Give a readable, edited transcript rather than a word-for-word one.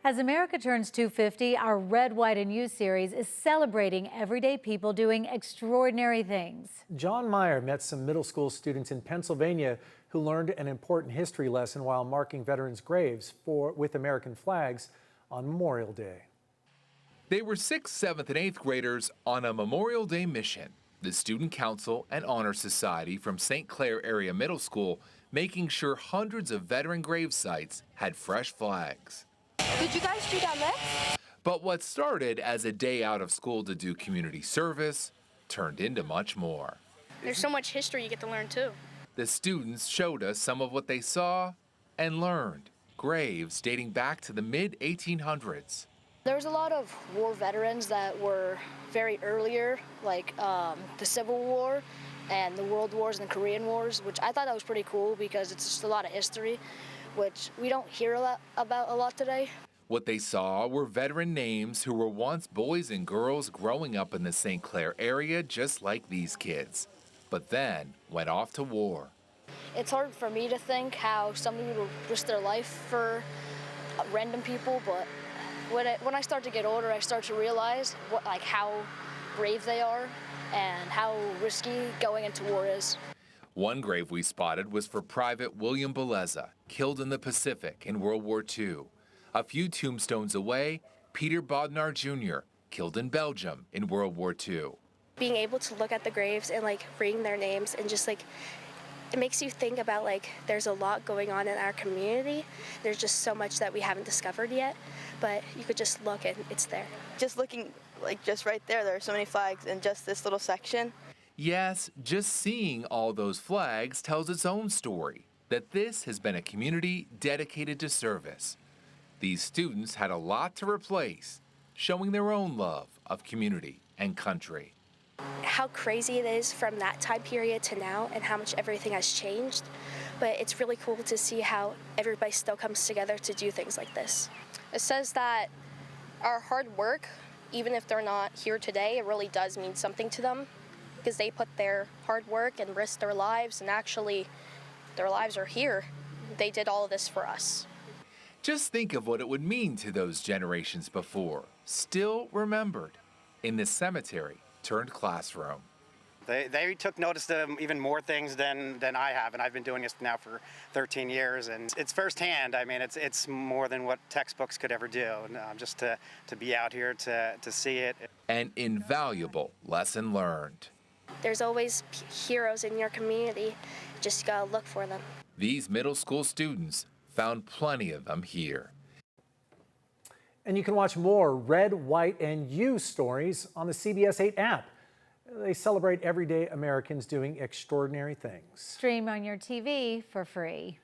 As America turns 250, our Red, White, and You series is celebrating everyday people doing extraordinary things. John Meyer met some middle school students in Pennsylvania who learned an important history lesson while marking veterans' graves with American flags on Memorial Day. They were 6th, 7th, and 8th graders on a Memorial Day mission. The Student Council and Honor Society from St. Clair Area Middle School making sure hundreds of veteran grave sites had fresh flags. Did you guys do down there? But what started as a day out of school to do community service turned into much more. There's so much history you get to learn too. The students showed us some of what they saw and learned. Graves dating back to the mid-1800s. There was a lot of war veterans that were very earlier, like the Civil War and the World Wars and the Korean Wars, which I thought that was pretty cool because it's just a lot of history, which we don't hear about a lot today. What they saw were veteran names who were once boys and girls growing up in the St. Clair area just like these kids, but then went off to war. It's hard for me to think how somebody would risk their life for random people, but when I start to get older, I start to realize how brave they are and how risky going into war is. One grave we spotted was for Private William Beleza, killed in the Pacific in World War II. A few tombstones away, Peter Bodnar Jr., killed in Belgium in World War II. Being able to look at the graves and reading their names and just it makes you think about there's a lot going on in our community. There's just so much that we haven't discovered yet, but you could just look and it's there. Just looking just right there are so many flags in just this little section. Yes, just seeing all those flags tells its own story, that this has been a community dedicated to service. These students had a lot to replace, showing their own love of community and country. How crazy it is from that time period to now and how much everything has changed, but it's really cool to see how everybody still comes together to do things like this. It says that our hard work, even if they're not here today, it really does mean something to them because they put their hard work and risked their lives, and actually their lives are here. They did all of this for us. Just think of what it would mean to those generations before, still remembered, in the cemetery turned classroom. They took notice of even more things than I have, and I've been doing this now for 13 years, and it's firsthand. I mean, it's more than what textbooks could ever do, and just to be out here to see it. An invaluable lesson learned. There's always heroes in your community, just gotta look for them. These middle school students found plenty of them here. And you can watch more Red, White, and You stories on the CBS 8 app. They celebrate everyday Americans doing extraordinary things. Stream on your TV for free.